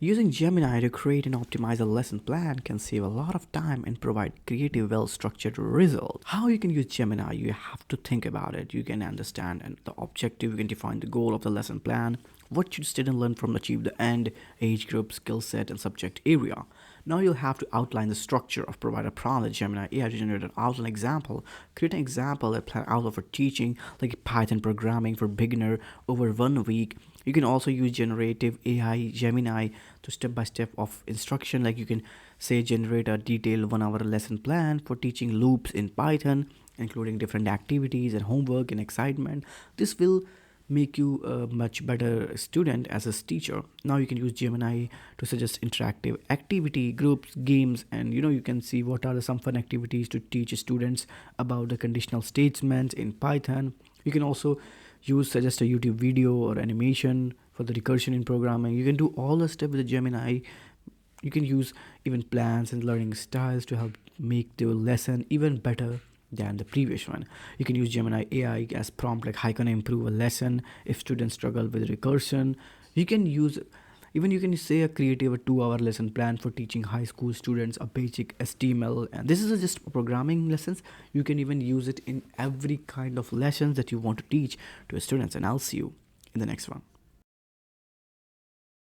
Using Gemini to create and optimize a lesson plan can save a lot of time and provide creative, well-structured results. How you can use Gemini, you have to think about it. You can understand and the objective, you can define the goal of the lesson plan, what should student learn from achieve the end, age group, skill set, and subject area. Now you'll have to outline the structure of provide a prompt Gemini AI to generate an outline example. Create an example that plan outline for teaching like Python programming for beginner over 1 week. You can also use generative AI Gemini to step by step of instruction, like you can say generate a detailed 1 hour lesson plan for teaching loops in Python, including different activities and homework and excitement. This will make you a much better student as a teacher. Now you can use Gemini to suggest interactive activity groups, games, and you can see what are some fun activities to teach students about the conditional statements in Python. You can also use suggest a YouTube video or animation for the recursion in programming. You can do all the stuff with the Gemini. You can use even plans and learning styles to help make the lesson even better than the previous one. You can use Gemini AI as prompt like how can I improve a lesson if students struggle with recursion. You can use even you can say a creative a 2 hour lesson plan for teaching high school students a basic HTML, and this is just programming lessons. You can even use it in every kind of lessons that you want to teach to students, and I'll see you in the next one.